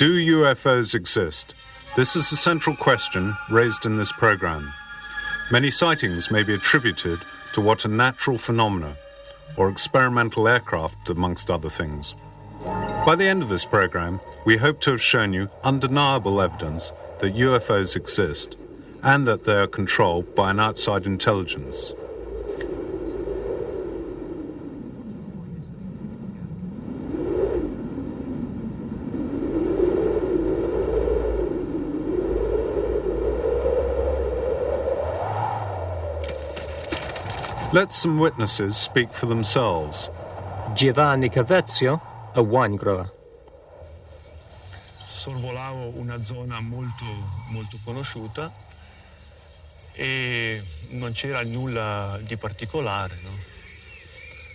Do UFOs exist? This is the central question raised in this program. Many sightings may be attributed to what are natural phenomena, or experimental aircraft, amongst other things. By the end of this program, we hope to have shown you undeniable evidence that UFOs exist and that they are controlled by an outside intelligence. Let some witnesses speak for themselves. Giovanni Cavezio, a wine grower. Sorvolavo una zona molto conosciuta e non c'era nulla di particolare, no?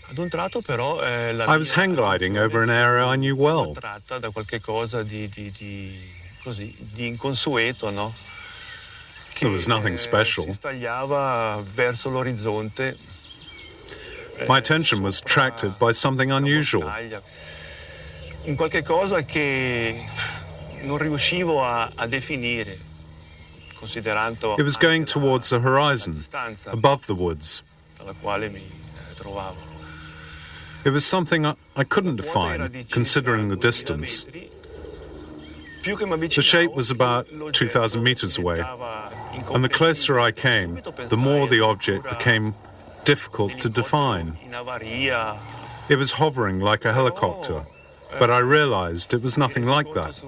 Ad un tratto però I was hang gliding over an area I knew well. tratta da qualche cosa di inconsueto, no? There was nothing special. Si stagliava verso l'orizzonte. My attention was attracted by something unusual. Un qualche cosa che non riuscivo a definire, considerando It was going towards the horizon, above the woods. dalla quale mi trovavo. It was something I couldn't define, considering the distance. The shape was about 2,000 meters away, and the closer I came, the more the object became difficult to define. It was hovering like a helicopter, but I realized it was nothing like that.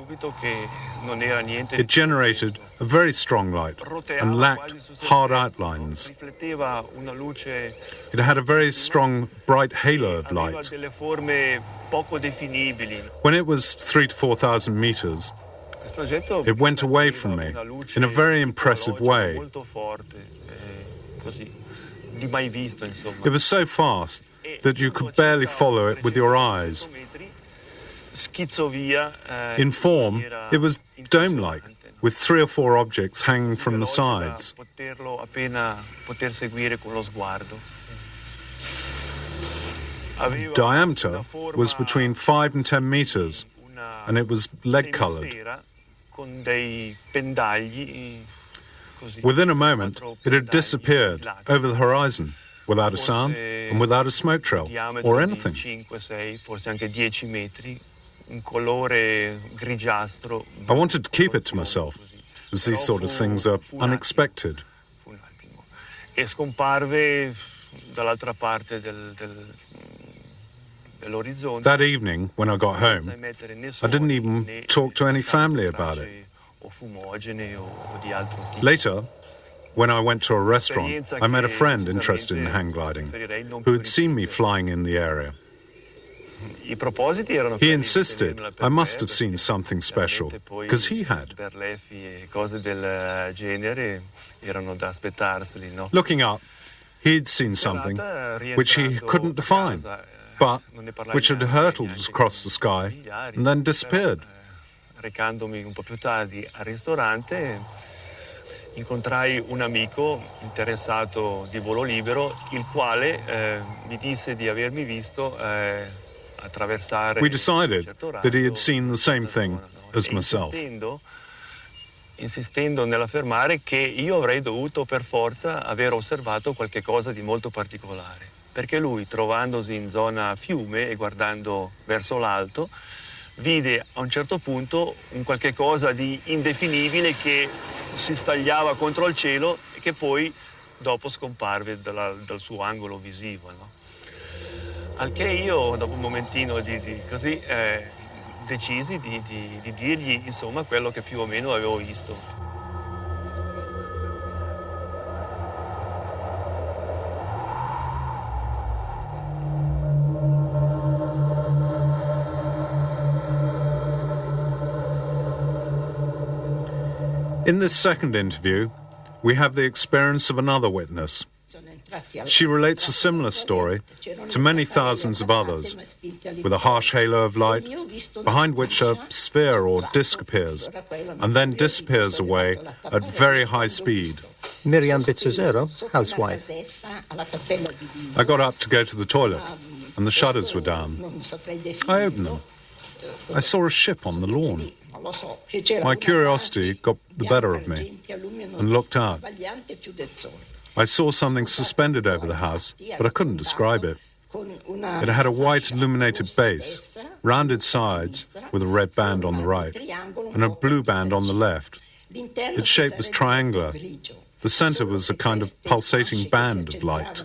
It generated a very strong light and lacked hard outlines. It had a very strong, bright halo of light. When it was 3,000 to 4,000 meters, it went away from me in a very impressive way. It was so fast that you could barely follow it with your eyes. In form, it was dome-like, with 3 or 4 objects hanging from the sides. Diameter was between 5 and 10 meters, and it was lead-colored. Within a moment, it had disappeared over the horizon, without a sound and without a smoke trail or anything. I wanted to keep it to myself, as these sort of things are unexpected. E scomparve dall'altra parte dell'orizzonte. That evening, when I got home, I didn't even talk to any family about it. Later, when I went to a restaurant, I met a friend interested in hang gliding, who had seen me flying in the area. He insisted I must have seen something special, because he had. Looking up, he'd seen something which he couldn't define, but which had hurtled across the sky and then disappeared. Recandomi un po' più tardi al ristorante, incontrai un amico interessato di volo libero, il quale mi disse di avermi visto attraversare. We decided that he had seen the same thing as myself. Insistendo nell'affermare che io avrei dovuto per forza aver osservato qualche cosa di molto particolare, perché lui, trovandosi in zona fiume e guardando verso l'alto, vide a un certo punto un qualche cosa di indefinibile che si stagliava contro il cielo e che poi dopo scomparve dal suo angolo visivo, no? Al che io, dopo un momentino così, decisi di dirgli insomma quello che più o meno avevo visto. In this second interview, we have the experience of another witness. She relates a similar story to many thousands of others, with a harsh halo of light, behind which a sphere or disk appears, and then disappears away at very high speed. Miriam Bizzazero, housewife. I got up to go to the toilet, and the shutters were down. I opened them. I saw a ship on the lawn. My curiosity got the better of me and looked up. I saw something suspended over the house, but I couldn't describe it. It had a white illuminated base, rounded sides with a red band on the right, and a blue band on the left. Its shape was triangular. The center was a kind of pulsating band of light.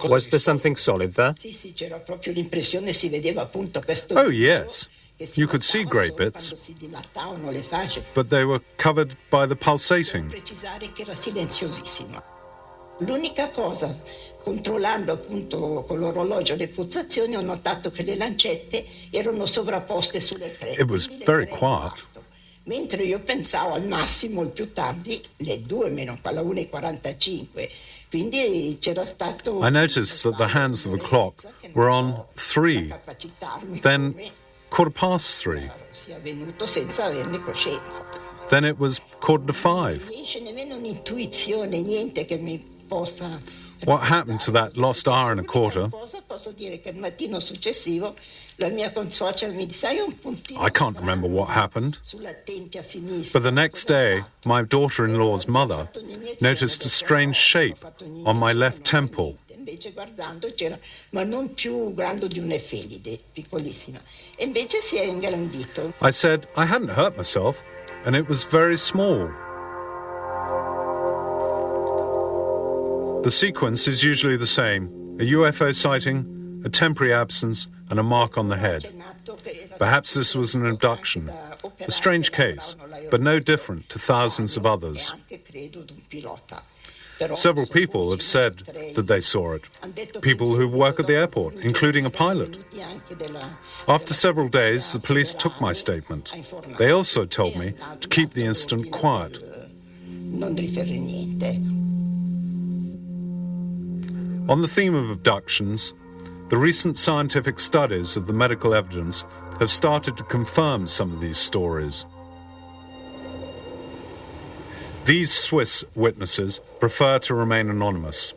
Was there something solid there? Oh, yes. You could see great bits, but they were covered by the pulsating. L'unica cosa, controllando appunto con l'orologio le pulsazioni, ho notato che le lancette erano sovrapposte sulle tre. It was very quiet. Mentre io pensavo al massimo, il più tardi, le 2 meno alla 1:45. Quindi c'era stato... I noticed that the hands of the clock were on 3, then 3:15. sia avvenuto senza averne coscienza. Then it was 4:45. Non riesce nemmeno un'intuizione, niente che mi possa... What happened to that lost hour and a quarter? Posso dire che il mattino successivo la mia consuocera mi disse: "Hai un puntino I can't remember what happened. sulla tempia sinistra." But the next day, my daughter-in-law's mother noticed a strange shape on my left temple. Invece guardando c'era, ma non più grande di un'efelide, piccolissima. E invece si è ingrandito. I said I hadn't hurt myself, and it was very small. The sequence is usually the same: a UFO sighting, a temporary absence, and a mark on the head. Perhaps this was an abduction, a strange case, but no different to thousands of others. Several people have said that they saw it, people who work at the airport, including a pilot. After several days, the police took my statement. They also told me to keep the incident quiet. Non riferire niente. On the theme of abductions, the recent scientific studies of the medical evidence have started to confirm some of these stories. These Swiss witnesses prefer to remain anonymous.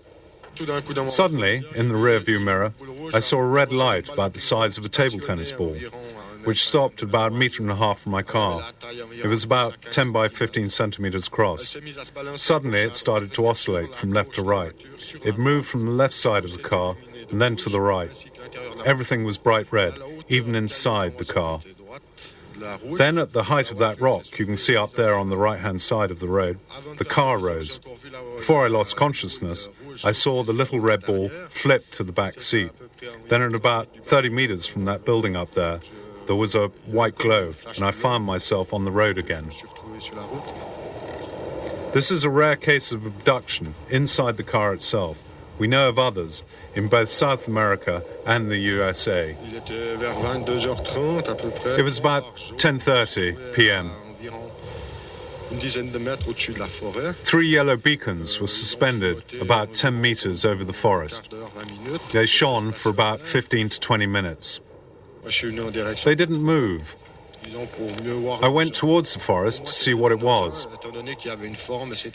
Suddenly, in the rear-view mirror, I saw a red light about the size of a table tennis ball, which stopped about 1.5 meters from my car. It was about 10 by 15 centimeters across. Suddenly, it started to oscillate from left to right. It moved from the left side of the car and then to the right. Everything was bright red, even inside the car. Then, at the height of that rock, you can see up there on the right-hand side of the road, the car rose. Before I lost consciousness, I saw the little red ball flip to the back seat. Then, at about 30 meters from that building up there, there was a white glow, and I found myself on the road again. This is a rare case of abduction inside the car itself. We know of others in both South America and the USA. It was about 10:30 p.m. 3 yellow beacons were suspended about 10 meters over the forest. They shone for about 15 to 20 minutes. They didn't move. I went towards the forest to see what it was.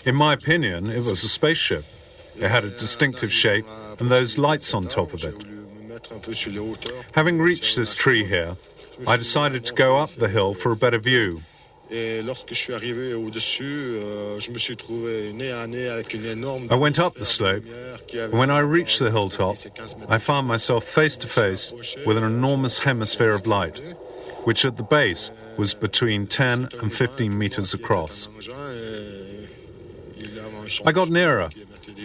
In my opinion, it was a spaceship. It had a distinctive shape and those lights on top of it. Having reached this tree here, I decided to go up the hill for a better view. I went up the slope, and when I reached the hilltop, I found myself face to face with an enormous hemisphere of light, which at the base was between 10 and 15 meters across. I got nearer,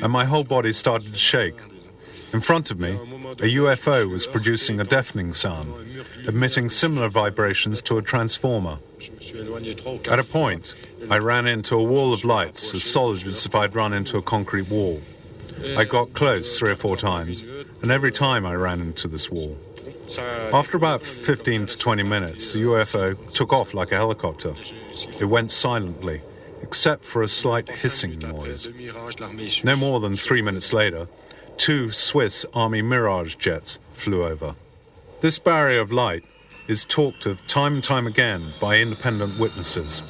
and my whole body started to shake. In front of me, a UFO was producing a deafening sound, emitting similar vibrations to a transformer. At a point, I ran into a wall of lights as solid as if I'd run into a concrete wall. I got close 3 or 4 times, and every time I ran into this wall. After about 15 to 20 minutes, the UFO took off like a helicopter. It went silently, except for a slight hissing noise. No more than 3 minutes later, 2 Swiss Army Mirage jets flew over. This barrier of light is talked of time and time again by independent witnesses.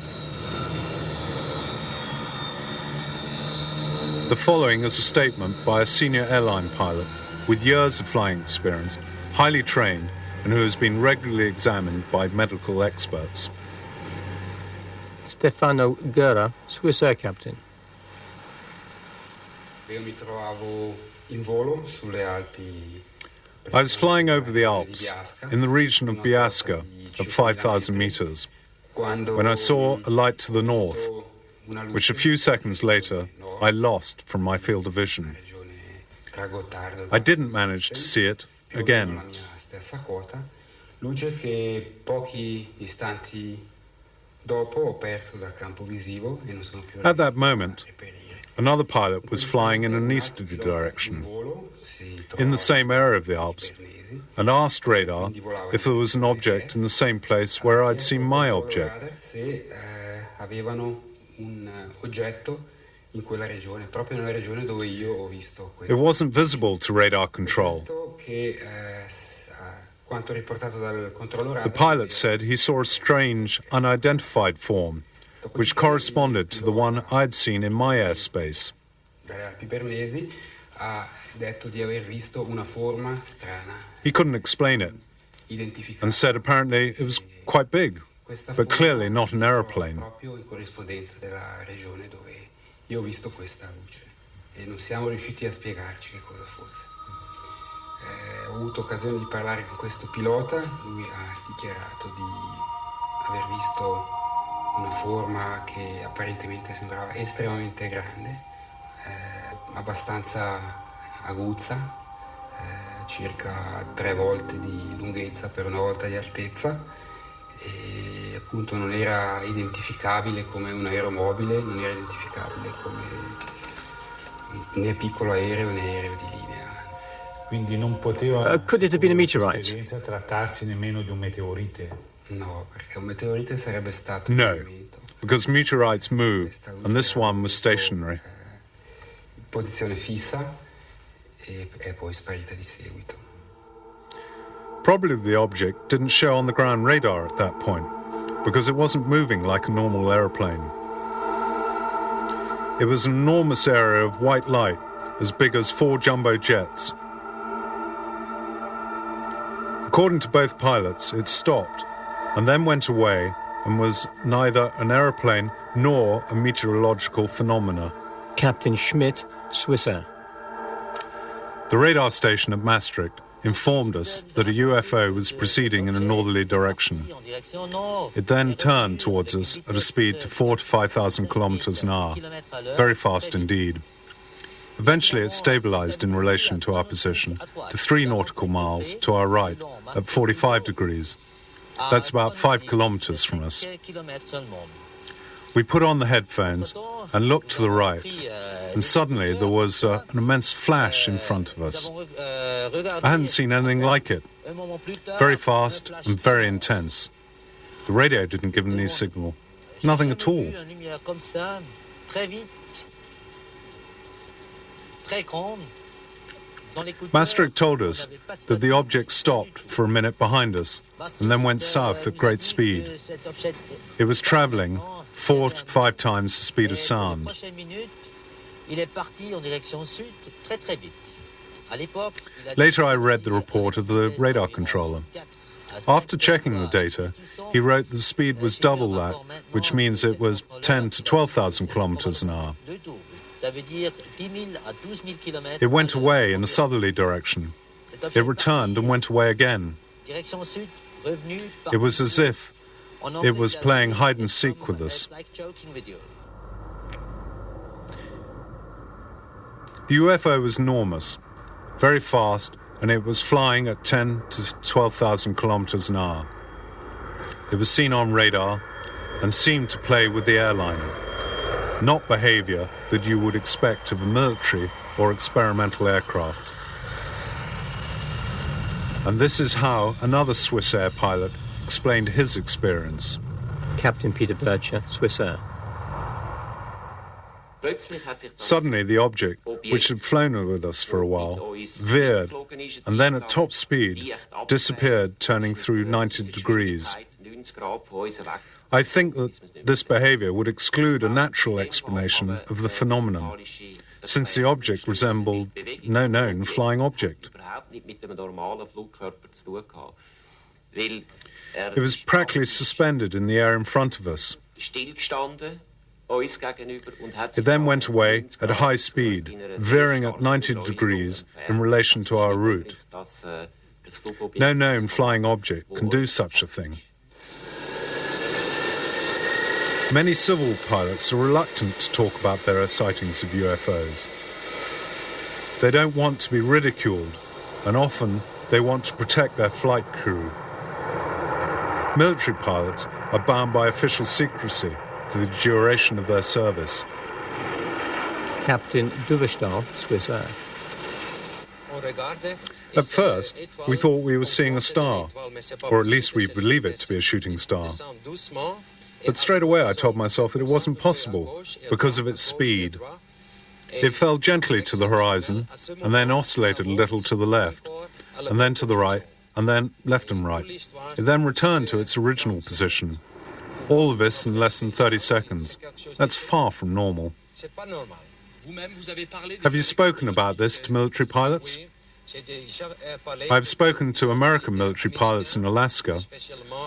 The following is a statement by a senior airline pilot with years of flying experience highly trained, and who has been regularly examined by medical experts. Stefano Guerra, Swiss Air Captain. I was flying over the Alps, in the region of Biasca, at 5,000 meters, when I saw a light to the north, which a few seconds later I lost from my field of vision. I didn't manage to see it again. At that moment, another pilot was flying in an easterly direction, in the same area of the Alps, and asked radar if there was an object in the same place where I'd seen my object. It wasn't visible to radar control. The pilot said he saw a strange, unidentified form, which corresponded to the one I'd seen in my airspace. He couldn't explain it, and said apparently it was quite big, but clearly not an aeroplane. Ho avuto occasione di parlare con questo pilota, lui ha dichiarato di aver visto una forma che apparentemente sembrava estremamente grande, abbastanza aguzza, circa 3 volte di lunghezza per 1 volta di altezza, e appunto non era identificabile come un aeromobile, non era identificabile come né piccolo aereo né aereo di linea. Quindi non poteva Could it have been a meteorite? trattarsi nemmeno di un meteorite. No, perché un meteorite sarebbe stato No, in movimento. because meteorites move, and this one was stationary. In posizione fissa e è poi sparita di seguito. Probably the object didn't show on the ground radar at that point, because it wasn't moving like a normal aeroplane. It was an enormous area of white light, as big as 4 jumbo jets. According to both pilots, it stopped and then went away and was neither an aeroplane nor a meteorological phenomena. Captain Schmidt, Swiss Air. The radar station at Maastricht informed us that a UFO was proceeding in a northerly direction. It then turned towards us at a speed to 4,000 to 5,000 kilometers an hour, very fast indeed. Eventually it stabilized in relation to our position to 3 nautical miles to our right at 45 degrees. That's about 5 kilometers from us. We put on the headphones and looked to the right, and suddenly there was an immense flash in front of us. I hadn't seen anything like it. Very fast and very intense. The radio didn't give any signal. Nothing at all. Maastricht told us that the object stopped for a minute behind us and then went south at great speed. It was traveling 4 to 5 times the speed of sound. Later I read the report of the radar controller. After checking the data, he wrote the speed was double that, which means it was 10 to 12,000 kilometers an hour. It went away in a southerly direction. It returned and went away again. It was as if it was playing hide and seek with us. The UFO was enormous, very fast, and it was flying at 10 to 12,000 kilometers an hour. It was seen on radar and seemed to play with the airliner. Not behavior that you would expect of a military or experimental aircraft. And this is how another Swiss Air pilot explained his experience. Captain Peter Bircher, Swiss Air. Suddenly the object, which had flown with us for a while, veered and then at top speed disappeared, turning through 90 degrees. I think that this behavior would exclude a natural explanation of the phenomenon, since the object resembled no known flying object. It was practically suspended in the air in front of us. It then went away at high speed, veering at 90 degrees in relation to our route. No known flying object can do such a thing. Many civil pilots are reluctant to talk about their sightings of UFOs. They don't want to be ridiculed, and often they want to protect their flight crew. Military pilots are bound by official secrecy for the duration of their service. Captain Duverstal, Swiss Air. At first, we thought we were seeing a star, or at least we believe it to be a shooting star. But straight away I told myself that it wasn't possible because of its speed. It fell gently to the horizon and then oscillated a little to the left, and then to the right, and then left and right. It then returned to its original position. All of this in less than 30 seconds. That's far from normal. Have you spoken about this to military pilots? I've spoken to American military pilots in Alaska.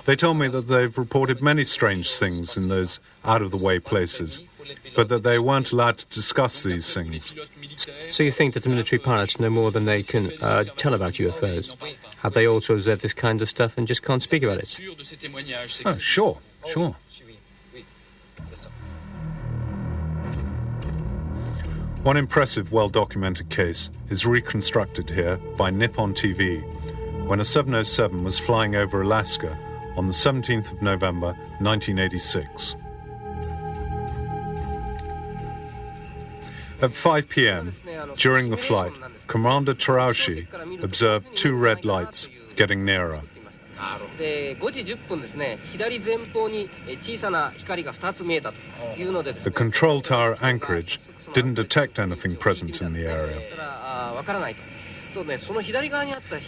They tell me that they've reported many strange things in those out-of-the-way places, but that they weren't allowed to discuss these things. So you think that the military pilots know more than they can tell about UFOs? Have they also observed this kind of stuff and just can't speak about it? Oh, sure. One impressive, well-documented case is reconstructed here by Nippon TV when a 707 was flying over Alaska on the 17th of November, 1986. At 5 p.m., during the flight, Commander Terauchi observed two red lights getting nearer. The control tower anchorage didn't detect anything present in the area.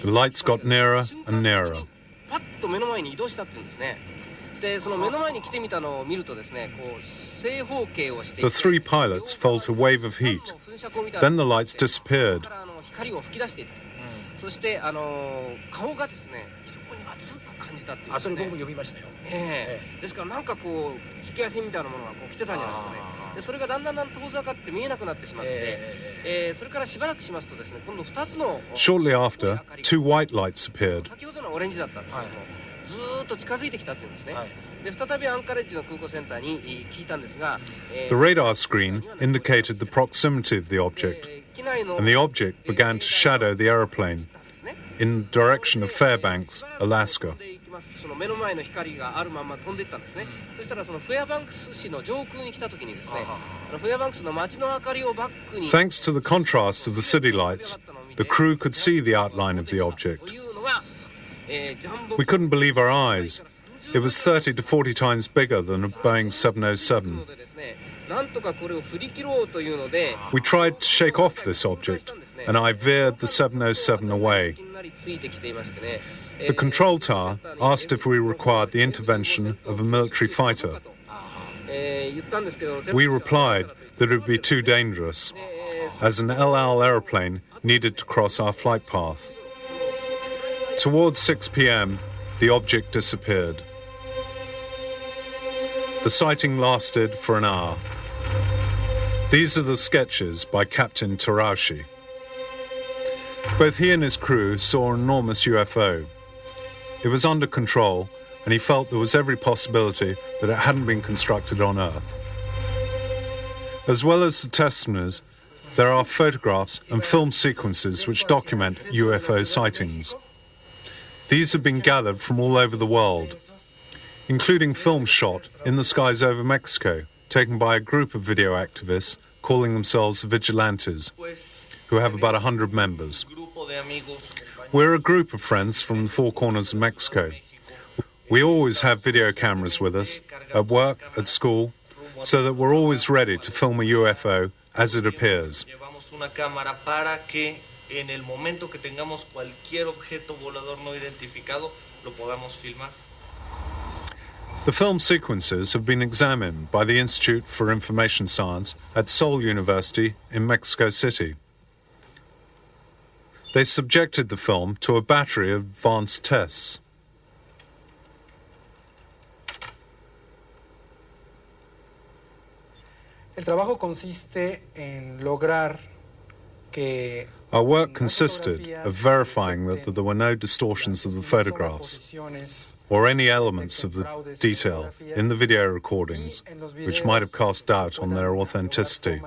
The lights got nearer and nearer. The three pilots felt a wave of heat. Then the lights disappeared. Shortly after, two white lights appeared. The radar screen indicated the proximity of the object, and the object began to shadow the aeroplane in the direction of Fairbanks, Alaska. Thanks to the contrast of the city lights, the crew could see the outline of the object. We couldn't believe our eyes. It was 30 to 40 times bigger than a Boeing 707. We tried to shake off this object, and I veered the 707 away. The control tower asked if we required the intervention of a military fighter. We replied that it would be too dangerous, as an El Al aeroplane needed to cross our flight path. Towards 6 p.m., the object disappeared. The sighting lasted for an hour. These are the sketches by Captain Terauchi. Both he and his crew saw an enormous UFO. It was under control, and he felt there was every possibility that it hadn't been constructed on Earth. As well as the testimonies, there are photographs and film sequences which document UFO sightings. These have been gathered from all over the world, including films shot in the skies over Mexico, taken by a group of video activists calling themselves Vigilantes, who have about 100 members. We're a group of friends from the four corners of Mexico. We always have video cameras with us, at work, at school, so that we're always ready to film a UFO as it appears. The film sequences have been examined by the Institute for Information Science at Seoul University in Mexico City. they subjected the film to a battery of advanced tests. El trabajo consiste en lograr que Our work consisted of verifying that there were no distortions of the photographs or any elements of the detail in the video recordings which might have cast doubt on their authenticity.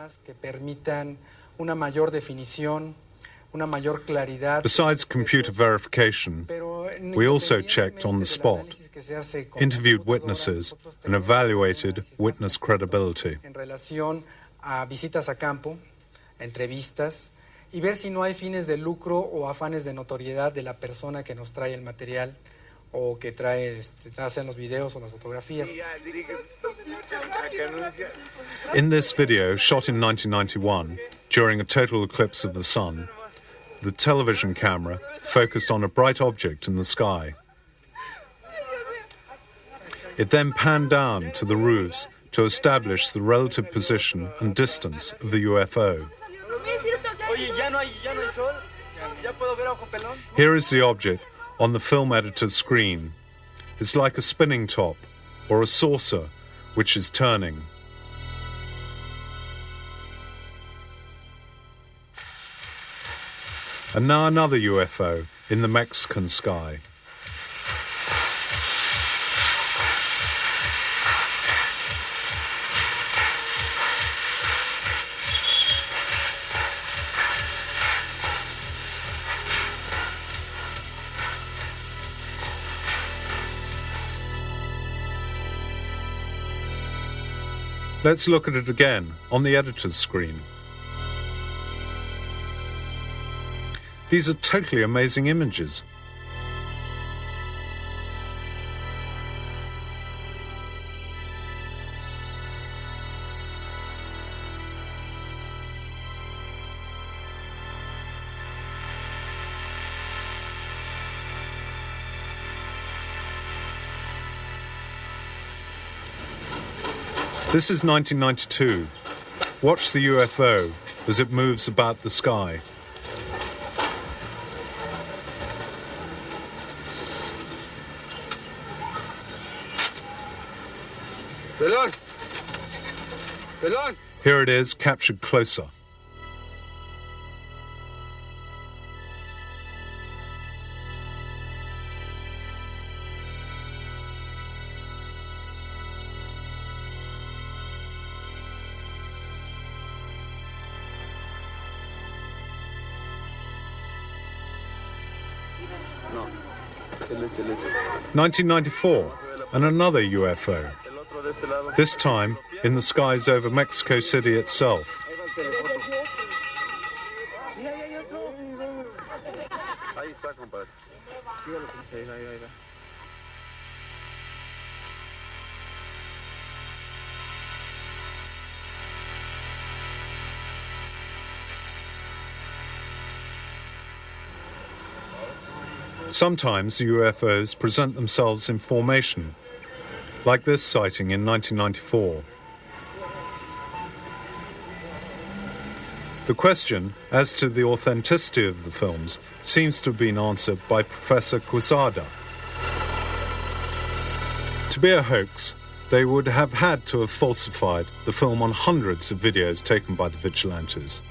Besides computer verification, we also checked on the spot, interviewed witnesses, and evaluated witness credibility. Y ver si no hay fines de lucro o afanes de notoriedad de la persona que nos trae el material o que hacen los videos o las fotografías. In this video, shot in 1991, during a total eclipse of the sun, the television camera focused on a bright object in the sky. It then panned down to the roofs to establish the relative position and distance of the UFO. Here is the object on the film editor's screen. It's like a spinning top or a saucer which is turning. And now another UFO in the Mexican sky. Let's look at it again on the editor's screen. These are totally amazing images. This is 1992. Watch the UFO as it moves about the sky. Here it is, captured closer. No. 1994, and another UFO. This time in the skies over Mexico City itself. Sometimes the UFOs present themselves in formation, like this sighting in 1994. The question as to the authenticity of the films seems to have been answered by Professor Quezada. To be a hoax, they would have had to have falsified the film on hundreds of videos taken by the vigilantes.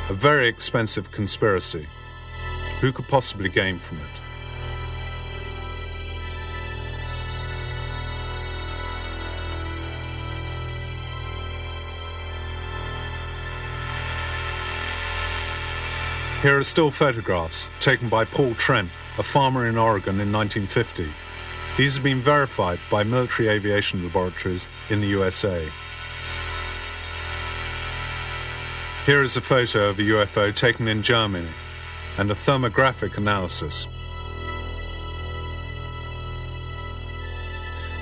A very expensive conspiracy. Who could possibly gain from it? Here are still photographs taken by Paul Trent, a farmer in Oregon in 1950. These have been verified by military aviation laboratories in the USA. Here is a photo of a UFO taken in Germany and a thermographic analysis.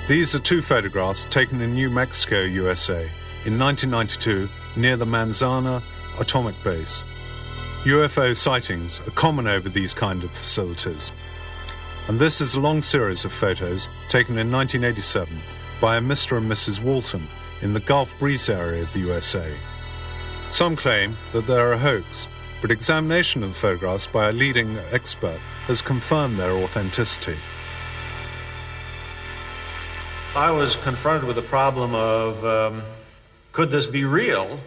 These are two photographs taken in New Mexico, USA, in 1992 near the Manzana atomic base. UFO sightings are common over these kind of facilities. And this is a long series of photos taken in 1987 by a Mr. and Mrs. Walton in the Gulf Breeze area of the USA. Some claim that they're a hoax, but examination of the photographs by a leading expert has confirmed their authenticity. I was confronted with the problem of, could this be real?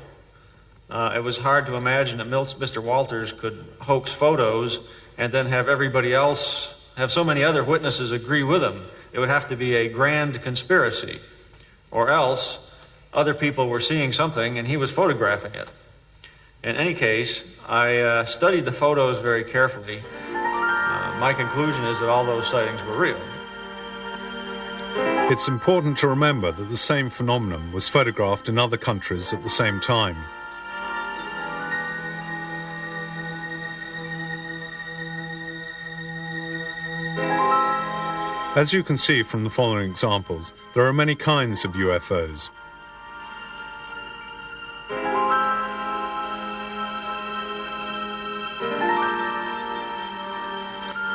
It was hard to imagine that Mr. Walters could hoax photos and then have everybody else, have so many other witnesses agree with him. It would have to be a grand conspiracy, or else other people were seeing something and he was photographing it. In any case, I studied the photos very carefully. My conclusion is that all those sightings were real. It's important to remember that the same phenomenon was photographed in other countries at the same time. As you can see from the following examples, there are many kinds of UFOs.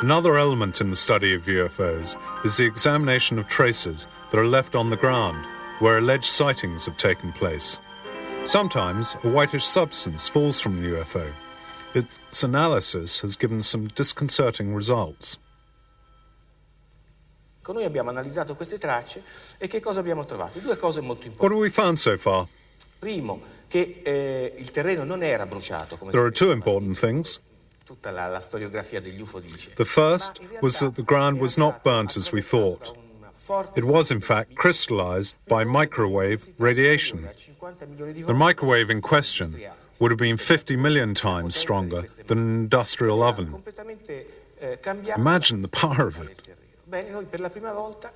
Another element in the study of UFOs is the examination of traces that are left on the ground where alleged sightings have taken place. Sometimes a whitish substance falls from the UFO. Its analysis has given some disconcerting results. Noi abbiamo analizzato queste tracce e che cosa abbiamo trovato? Due cose molto importanti. What have we found so far? Primo, che il terreno non era bruciato come There are two important things. Tutta la storiografia degli UFO dice. The first was that the ground was not burnt as we thought. It was, in fact, crystallized by microwave radiation. The microwave in question would have been 50 million times stronger than an industrial oven. Imagine the power of it. Bene, noi per la prima volta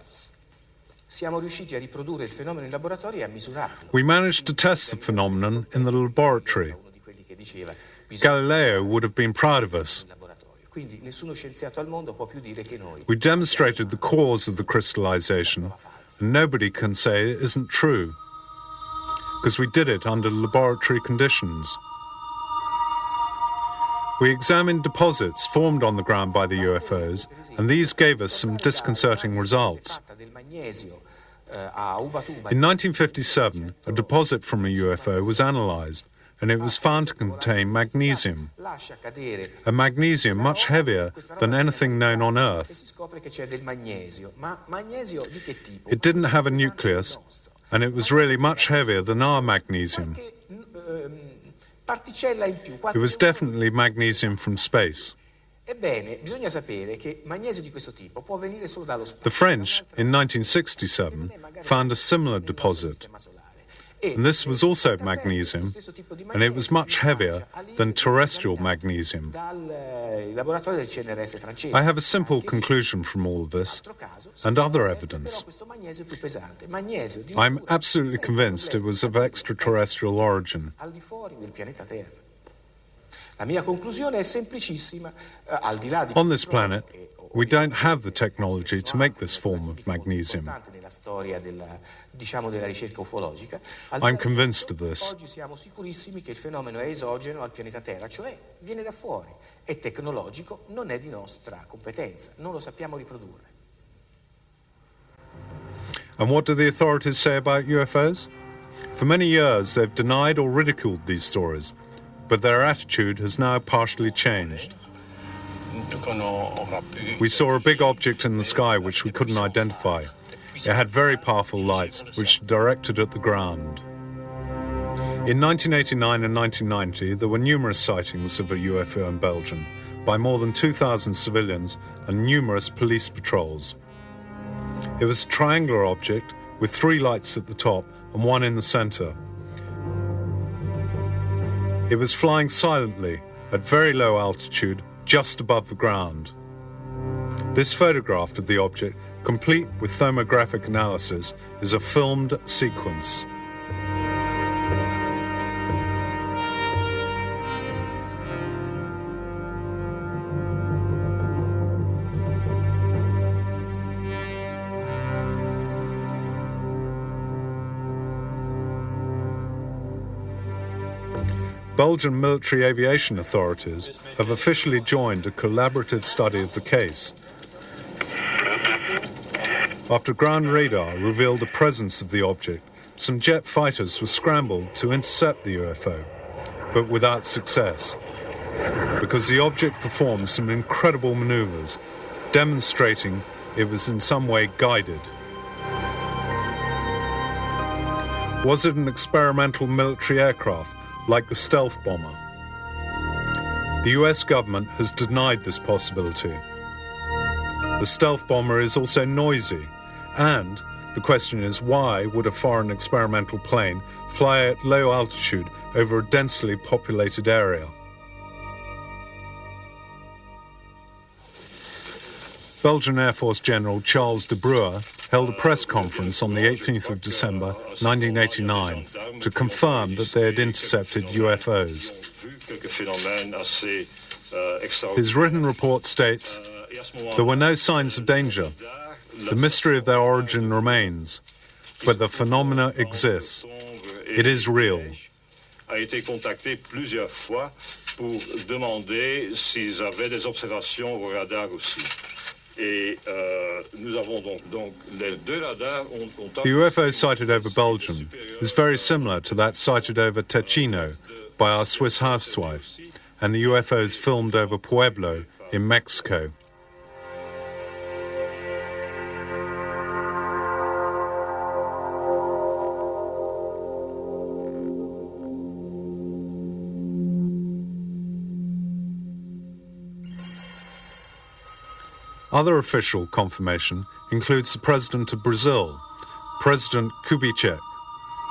siamo riusciti a riprodurre il fenomeno in laboratorio e a misurarlo. We managed to test the phenomenon in the laboratory. Galileo would have been proud of us. Quindi nessuno scienziato al mondo può più dire che noi. We demonstrated the cause of the crystallization, and nobody can say it isn't true, because we did it under laboratory conditions. We examined deposits formed on the ground by the UFOs, and these gave us some disconcerting results. In 1957, a deposit from a UFO was analyzed, and it was found to contain magnesium, a magnesium much heavier than anything known on Earth. It didn't have a nucleus, and it was really much heavier than our magnesium. It was definitely magnesium from space. The French, in 1967, found a similar deposit, and this was also magnesium, and it was much heavier than terrestrial magnesium. I have a simple conclusion from all of this, and other evidence. I'm absolutely convinced it was of extraterrestrial origin. On this planet, we don't have the technology to make this form of magnesium. I'm convinced of this. Siamo sicurissimi che il fenomeno è esogeno al pianeta Terra, cioè viene da fuori, è tecnologico, non è di nostra competenza, non lo sappiamo riprodurre. And what do the authorities say about UFOs? For many years, they've denied or ridiculed these stories, but their attitude has now partially changed. We saw a big object in the sky which we couldn't identify. It had very powerful lights which directed at the ground. In 1989 and 1990, there were numerous sightings of a UFO in Belgium by more than 2,000 civilians and numerous police patrols. It was a triangular object with 3 lights at the top and 1 in the center. It was flying silently at very low altitude just above the ground. This photograph of the object, complete with thermographic analysis, is a filmed sequence. Belgian military aviation authorities have officially joined a collaborative study of the case. After ground radar revealed the presence of the object, some jet fighters were scrambled to intercept the UFO, but without success. because the object performed some incredible maneuvers, demonstrating it was in some way guided. Was it an experimental military aircraft like the stealth bomber? The US government has denied this possibility. The stealth bomber is also noisy, and the question is, why would a foreign experimental plane fly at low altitude over a densely populated area? Belgian Air Force General Charles de Bruer held a press conference on the 18th of December 1989 to confirm that they had intercepted UFOs. His written report states, "There were no signs of danger. The mystery of their origin remains, but the phenomena exists. It is real." A été contacté plusieurs fois pour demander s'ils avaient des observations au radar aussi. Et nous avons donc les deux radars ont The UFO sighted over Belgium is very similar to that sighted over Ticino by our Swiss housewife, and the UFOs filmed over Pueblo in Mexico. Other official confirmation includes the President of Brazil, President Kubitschek,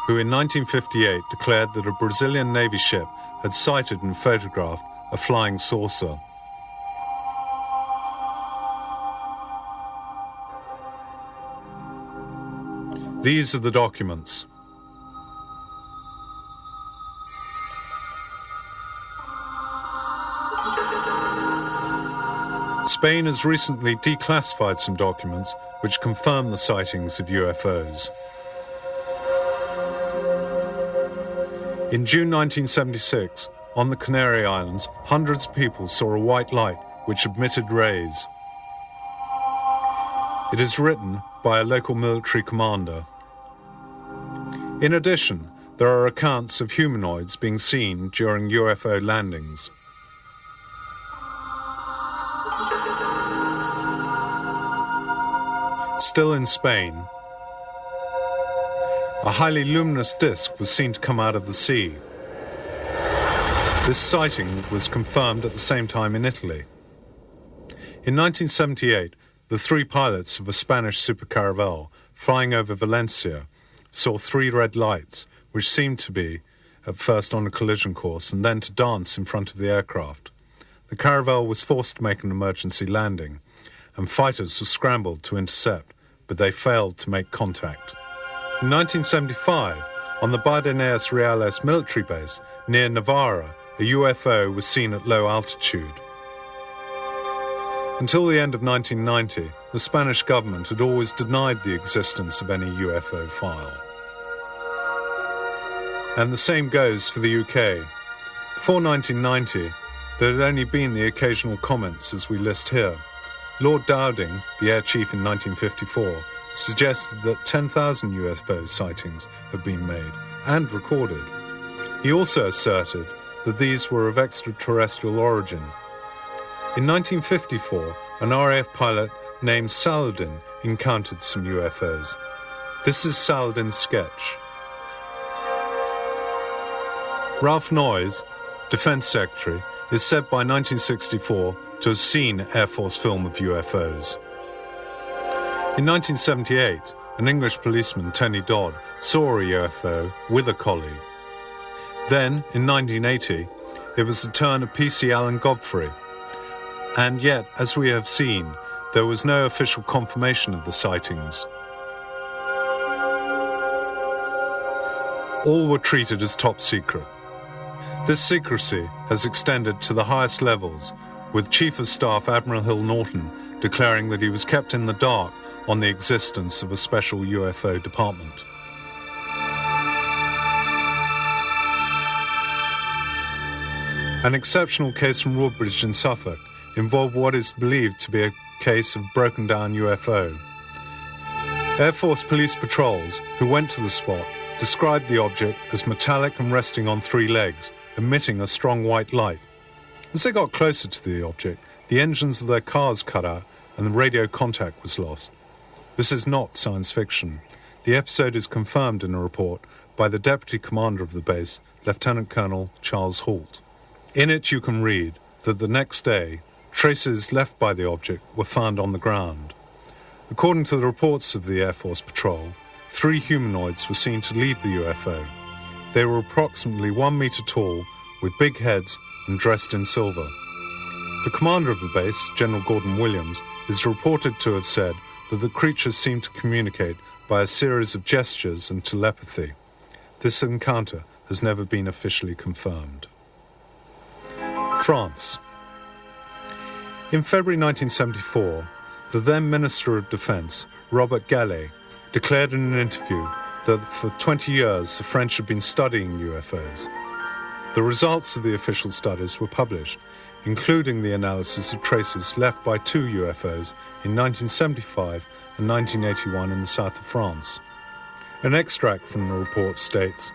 who in 1958 declared that a Brazilian Navy ship had sighted and photographed a flying saucer. These are the documents. Spain has recently declassified some documents which confirm the sightings of UFOs. In June 1976, on the Canary Islands, hundreds of people saw a white light which emitted rays. It is written by a local military commander. In addition, there are accounts of humanoids being seen during UFO landings. Still in Spain, a highly luminous disk was seen to come out of the sea. This sighting was confirmed at the same time in Italy. In 1978, the three pilots of a Spanish supercaravel flying over Valencia saw three red lights, which seemed to be at first on a collision course and then to dance in front of the aircraft. The caravel was forced to make an emergency landing, and fighters were scrambled to intercept, but they failed to make contact. In 1975, on the Bardeneas Reales military base near Navarra, a UFO was seen at low altitude. Until the end of 1990, the Spanish government had always denied the existence of any UFO file. And the same goes for the UK. Before 1990, there had only been the occasional comments as we list here. Lord Dowding, the Air Chief in 1954, suggested that 10,000 UFO sightings had been made and recorded. He also asserted that these were of extraterrestrial origin. In 1954, an RAF pilot named Saladin encountered some UFOs. This is Saladin's sketch. Ralph Noyes, Defense Secretary, is said by 1964 to have seen Air Force film of UFOs. In 1978, an English policeman, Tony Dodd, saw a UFO with a colleague. Then, in 1980, it was the turn of P.C. Allen Godfrey. And yet, as we have seen, there was no official confirmation of the sightings. All were treated as top secret. This secrecy has extended to the highest levels, with Chief of Staff Admiral Hill Norton declaring that he was kept in the dark on the existence of a special UFO department. An exceptional case from Woodbridge in Suffolk involved what is believed to be a case of broken-down UFO. Air Force police patrols who went to the spot described the object as metallic and resting on three legs, emitting a strong white light. As they got closer to the object, the engines of their cars cut out and the radio contact was lost. This is not science fiction. The episode is confirmed in a report by the Deputy Commander of the base, Lieutenant Colonel Charles Halt. In it you can read that the next day, traces left by the object were found on the ground. According to the reports of the Air Force Patrol, 3 humanoids were seen to leave the UFO. They were approximately 1 meter tall, with big heads and dressed in silver. The commander of the base, General Gordon Williams, is reported to have said that the creatures seemed to communicate by a series of gestures and telepathy. This encounter has never been officially confirmed. France. In February 1974, the then Minister of Defense, Robert Gallet, declared in an interview that for 20 years the French had been studying UFOs. The results of the official studies were published, including the analysis of traces left by 2 UFOs in 1975 and 1981 in the south of France. An extract from the report states,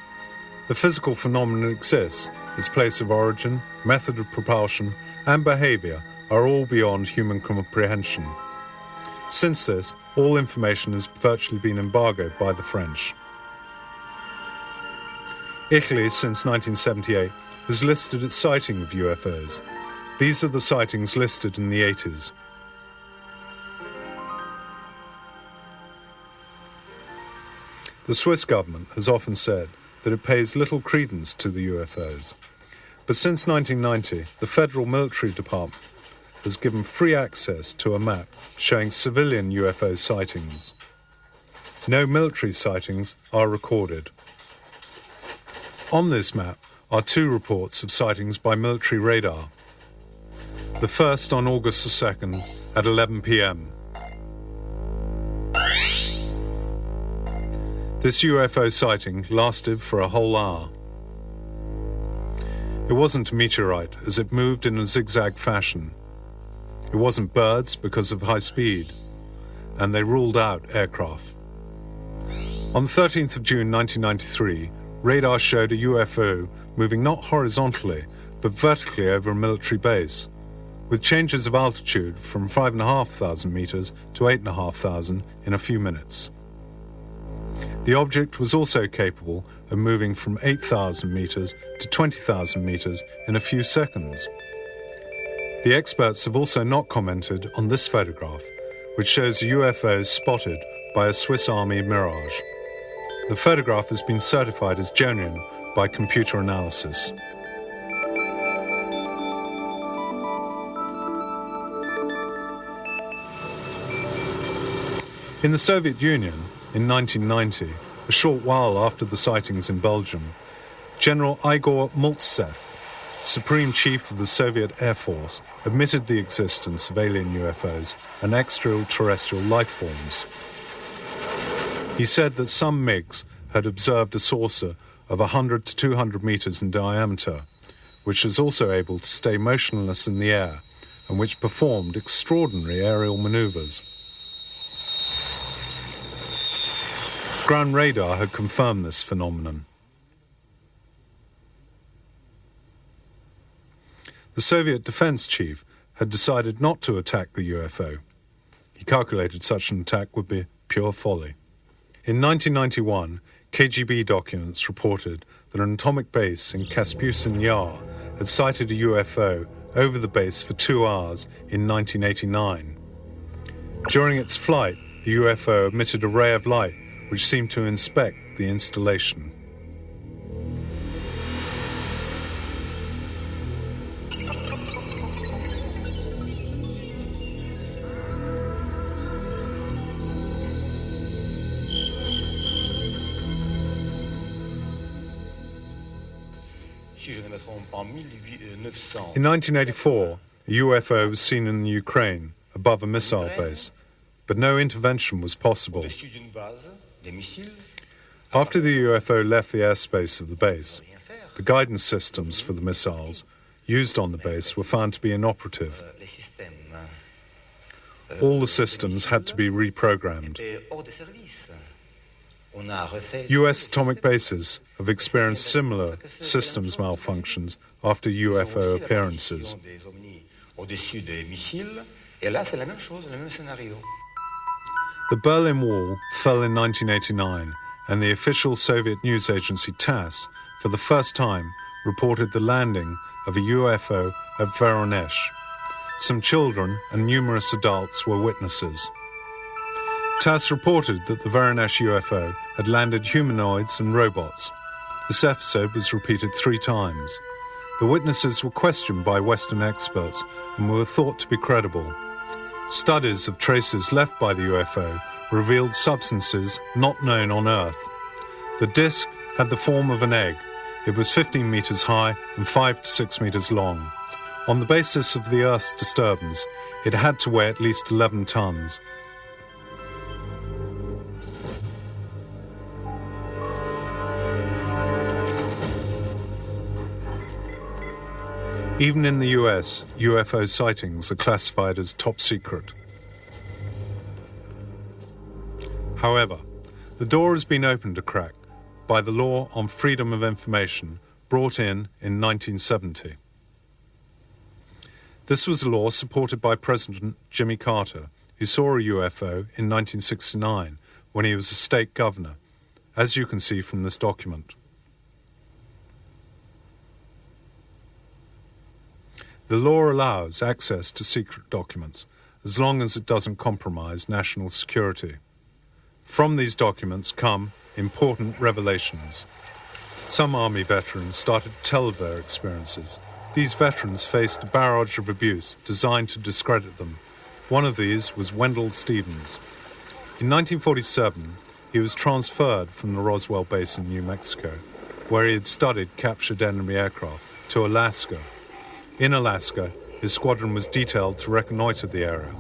"The physical phenomenon exists. Its place of origin, method of propulsion, and behavior are all beyond human comprehension. Since this, all information has virtually been embargoed by the French." Italy, since 1978, has listed its sighting of UFOs. These are the sightings listed in the 80s. The Swiss government has often said that it pays little credence to the UFOs. But since 1990, the Federal Military Department has given free access to a map showing civilian UFO sightings. No military sightings are recorded. On this map are 2 reports of sightings by military radar. The first on August the 2nd at 11 p.m. This UFO sighting lasted for a whole hour. It wasn't a meteorite as it moved in a zigzag fashion. It wasn't birds because of high speed, and they ruled out aircraft. On the 13th of June 1993, radar showed a UFO moving not horizontally, but vertically over a military base, with changes of altitude from 5,500 meters to 8,500 in a few minutes. The object was also capable of moving from 8,000 meters to 20,000 meters in a few seconds. The experts have also not commented on this photograph, which shows a UFO spotted by a Swiss Army Mirage. The photograph has been certified as genuine by computer analysis. In the Soviet Union, in 1990, a short while after the sightings in Belgium, General Igor Maltsev, Supreme Chief of the Soviet Air Force, admitted the existence of alien UFOs and extraterrestrial life forms. He said that some MiGs had observed a saucer of 100 to 200 meters in diameter, which was also able to stay motionless in the air and which performed extraordinary aerial maneuvers. Ground radar had confirmed this phenomenon. The Soviet defense chief had decided not to attack the UFO. He calculated such an attack would be pure folly. In 1991, KGB documents reported that an atomic base in Kaspusin Yar had sighted a UFO over the base for 2 hours in 1989. During its flight, the UFO emitted a ray of light which seemed to inspect the installation. In 1984, a UFO was seen in Ukraine above a missile base, but no intervention was possible. After the UFO left the airspace of the base, the guidance systems for the missiles used on the base were found to be inoperative. All the systems had to be reprogrammed. US atomic bases have experienced similar systems malfunctions after UFO appearances. The Berlin Wall fell in 1989, and the official Soviet news agency TASS, for the first time, reported the landing of a UFO at Voronezh. Some children and numerous adults were witnesses. TASS reported that the Voronezh UFO had landed humanoids and robots. This episode was repeated 3 times. The witnesses were questioned by Western experts and were thought to be credible. Studies of traces left by the UFO revealed substances not known on Earth. The disk had the form of an egg. It was 15 meters high and 5 to 6 meters long. On the basis of the Earth's disturbance, it had to weigh at least 11 tons. Even in the US, UFO sightings are classified as top secret. However, the door has been opened a crack by the law on freedom of information brought in 1970. This was a law supported by President Jimmy Carter, who saw a UFO in 1969 when he was a state governor, as you can see from this document. The law allows access to secret documents as long as it doesn't compromise national security. From these documents come important revelations. Some Army veterans started to tell of their experiences. These veterans faced a barrage of abuse designed to discredit them. One of these was Wendell Stevens. In 1947, he was transferred from the Roswell base in New Mexico, where he had studied captured enemy aircraft, to Alaska. In Alaska, his squadron was detailed to reconnoiter the area.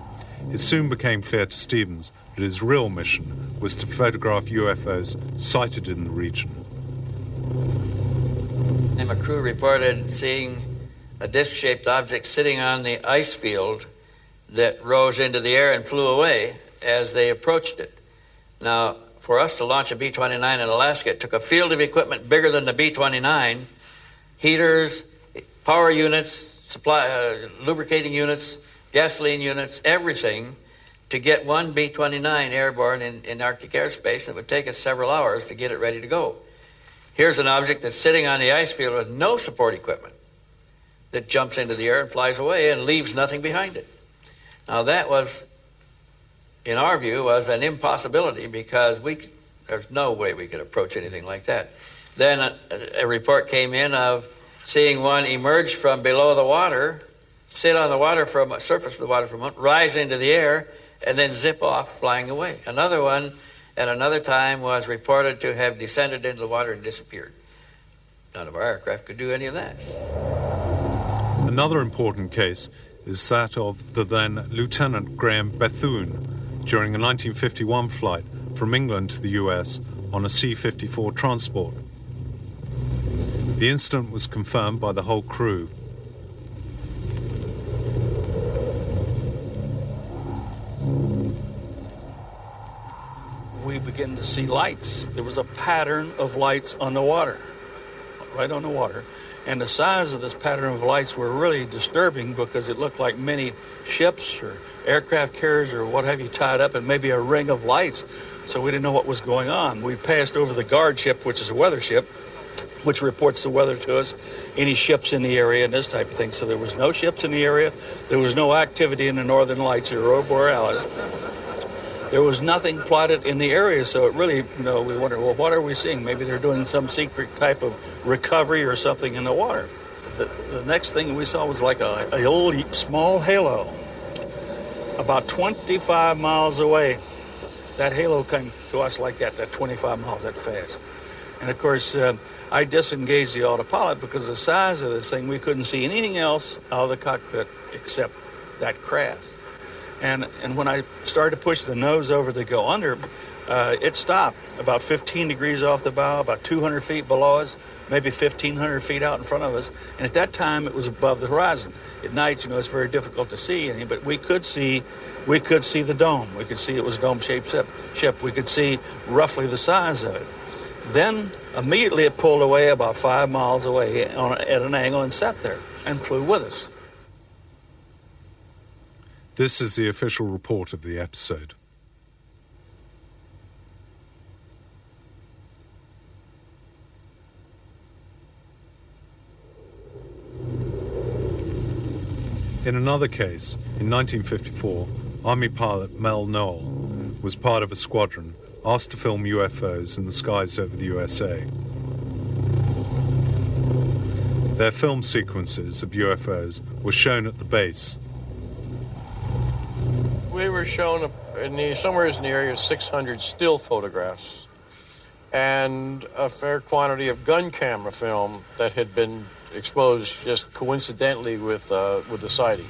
It soon became clear to Stevens that his real mission was to photograph UFOs sighted in the region. And a crew reported seeing a disc-shaped object sitting on the ice field that rose into the air and flew away as they approached it. Now, for us to launch a B-29 in Alaska, it took a field of equipment bigger than the B-29, heaters, power units, lubricating units, gasoline units, everything, to get one B-29 airborne in Arctic airspace. And it would take us several hours to get it ready to go. Here's an object that's sitting on the ice field with no support equipment that jumps into the air and flies away and leaves nothing behind it. Now that was, in our view, was an impossibility because there's no way we could approach anything like that. Then a report came in of seeing one emerge from below the water, sit on the water surface of the water for a moment, rise into the air, and then zip off, flying away. Another one at another time was reported to have descended into the water and disappeared. None of our aircraft could do any of that. Another important case is that of the then Lieutenant Graham Bethune during a 1951 flight from England to the US on a C-54 transport. The incident was confirmed by the whole crew. We began to see lights. There was a pattern of lights on the water, right on the water. And the size of this pattern of lights were really disturbing because it looked like many ships or aircraft carriers or what have you tied up and maybe a ring of lights. So we didn't know what was going on. We passed over the guard ship, which is a weather ship, which reports the weather to us, any ships in the area and this type of thing. So there was no ships in the area. There was no activity in the northern lights or aurora borealis. There was nothing plotted in the area, so it really, we wondered, well, what are we seeing? Maybe they're doing some secret type of recovery or something in the water. The next thing we saw was like a old small halo about 25 miles away. That halo came to us like that 25 miles that fast. And of course, I disengaged the autopilot because of the size of this thing, we couldn't see anything else out of the cockpit except that craft. And when I started to push the nose over to go under, it stopped. about 15 degrees off the bow, about 200 feet below us, maybe 1,500 feet out in front of us. And at that time, it was above the horizon. At night, you know, it's very difficult to see anything, but we could see the dome. We could see it was a dome-shaped ship. We could see roughly the size of it. Then, immediately it pulled away about 5 miles away at an angle and sat there and flew with us. This is the official report of the episode. In another case, in 1954, Army pilot Mel Noel was part of a squadron asked to film UFOs in the skies over the USA. Their film sequences of UFOs were shown at the base. We were shown somewhere in the area of 600 still photographs and a fair quantity of gun camera film that had been exposed just coincidentally with the sighting.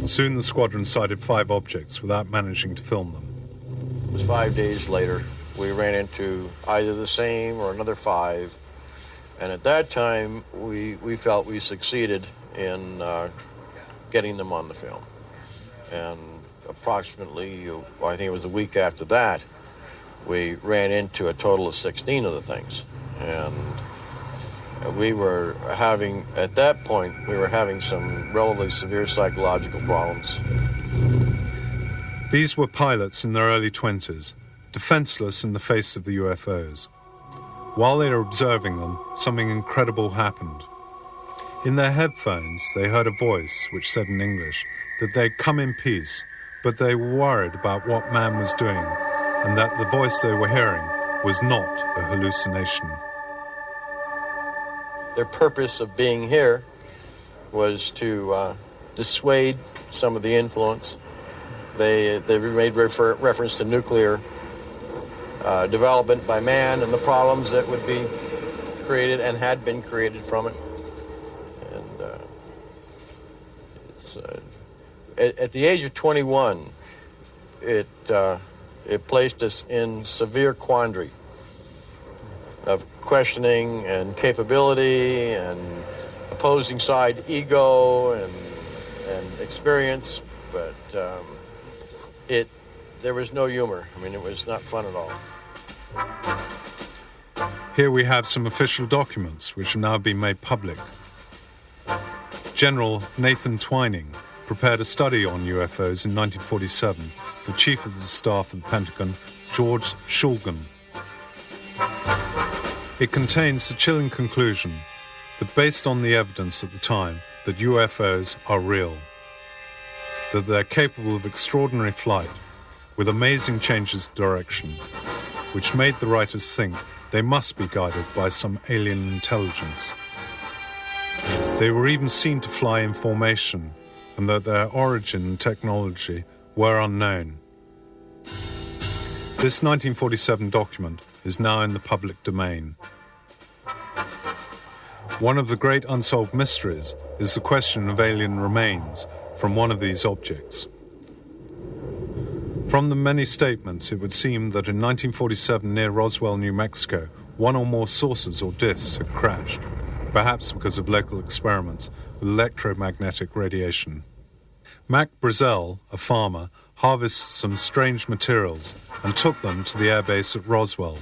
Soon the squadron sighted 5 objects without managing to film them. It was 5 days later. We ran into either the same or another 5. And at that time, we felt we succeeded in getting them on the film. And approximately, I think it was a week after that, we ran into a total of 16 of the things. And we were having, at that point, some relatively severe psychological problems. These were pilots in their early 20s, defenseless in the face of the UFOs. While they were observing them, something incredible happened. In their headphones, they heard a voice which said in English that they'd come in peace, but they were worried about what man was doing, and that the voice they were hearing was not a hallucination. Their purpose of being here was to dissuade some of the influence. They made reference to nuclear development by man and the problems that would be created and had been created from it. And at the age of 21, it placed us in severe quandary of questioning and capability and opposing side ego and experience, but there was no humor. I mean, it was not fun at all. Here we have some official documents which have now been made public. General Nathan Twining prepared a study on UFOs in 1947 for Chief of the Staff of the Pentagon, George Shulgin. It contains the chilling conclusion that based on the evidence at the time that UFOs are real, that they're capable of extraordinary flight with amazing changes of direction, which made the writers think they must be guided by some alien intelligence. They were even seen to fly in formation, and that their origin and technology were unknown. This 1947 document is now in the public domain. One of the great unsolved mysteries is the question of alien remains from one of these objects. From the many statements, it would seem that in 1947 near Roswell, New Mexico, one or more sources or disks had crashed, perhaps because of local experiments with electromagnetic radiation. Mac Brazel, a farmer, harvested some strange materials and took them to the airbase at Roswell.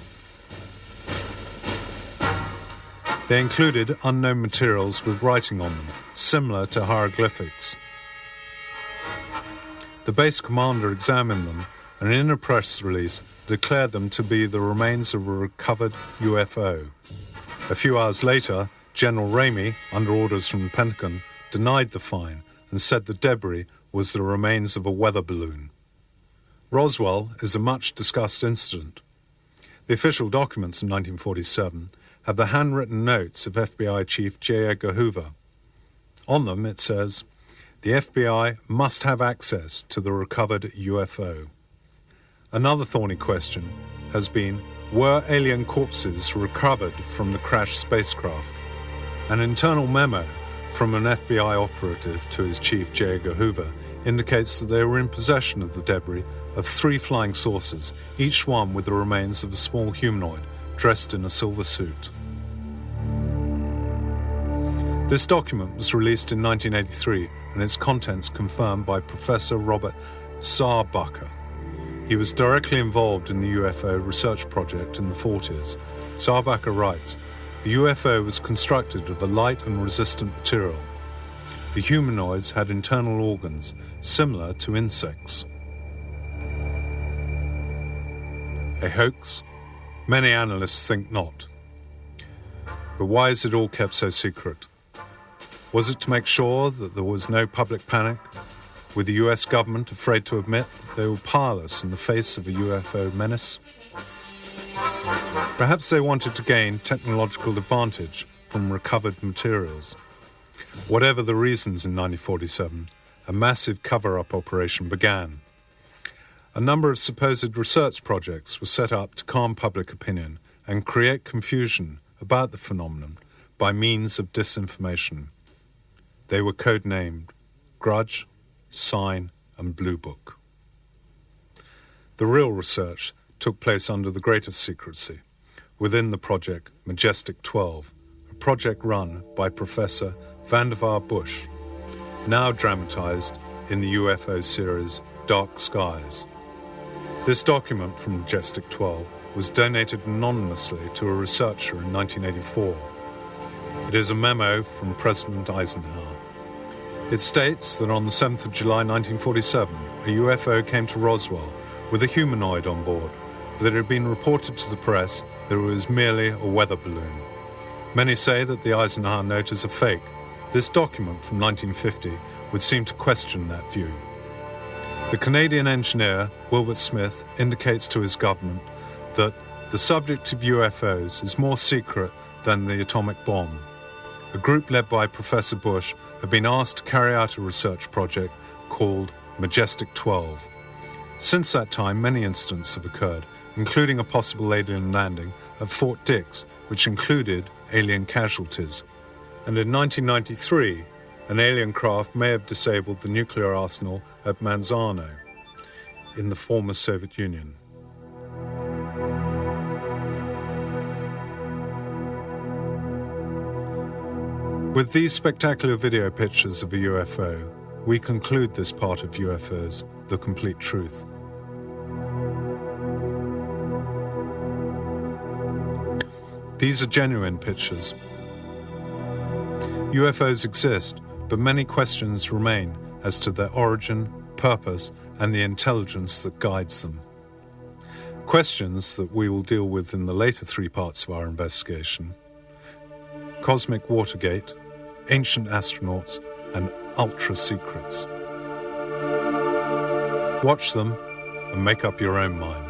They included unknown materials with writing on them, similar to hieroglyphics. The base commander examined them and in a press release declared them to be the remains of a recovered UFO. A few hours later, General Ramey, under orders from the Pentagon, denied the find and said the debris was the remains of a weather balloon. Roswell is a much-discussed incident. The official documents in 1947 have the handwritten notes of FBI Chief J. Edgar Hoover. On them it says, "The FBI must have access to the recovered UFO." Another thorny question has been, were alien corpses recovered from the crashed spacecraft? An internal memo from an FBI operative to his chief, J. Edgar Hoover, indicates that they were in possession of the debris of 3 flying saucers, each one with the remains of a small humanoid dressed in a silver suit. This document was released in 1983 and its contents confirmed by Professor Robert Saarbacher. He was directly involved in the UFO research project in the 40s. Saarbacher writes, "The UFO was constructed of a light and resistant material. The humanoids had internal organs similar to insects." A hoax? Many analysts think not. But why is it all kept so secret? Was it to make sure that there was no public panic, with the US government afraid to admit that they were powerless in the face of a UFO menace? Perhaps they wanted to gain technological advantage from recovered materials. Whatever the reasons in 1947, a massive cover-up operation began. A number of supposed research projects were set up to calm public opinion and create confusion about the phenomenon by means of disinformation. They were codenamed Grudge, Sign, and Blue Book. The real research took place under the greatest secrecy, within the project Majestic 12, a project run by Professor Vannevar Bush, now dramatized in the UFO series Dark Skies. This document from Majestic 12 was donated anonymously to a researcher in 1984. It is a memo from President Eisenhower. It states that on the 7th of July 1947, a UFO came to Roswell with a humanoid on board, but it had been reported to the press that it was merely a weather balloon. Many say that the Eisenhower note is a fake. This document from 1950 would seem to question that view. The Canadian engineer, Wilbert Smith, indicates to his government that the subject of UFOs is more secret than the atomic bomb. A group led by Professor Bush had been asked to carry out a research project called Majestic 12. Since that time, many incidents have occurred, including a possible alien landing at Fort Dix, which included alien casualties. And in 1993, an alien craft may have disabled the nuclear arsenal at Manzano in the former Soviet Union. With these spectacular video pictures of a UFO, we conclude this part of UFOs, The Complete Truth. These are genuine pictures. UFOs exist, but many questions remain as to their origin, purpose, and the intelligence that guides them. Questions that we will deal with in the later 3 parts of our investigation: Cosmic Watergate, Ancient Astronauts, and Ultra Secrets. Watch them and make up your own mind.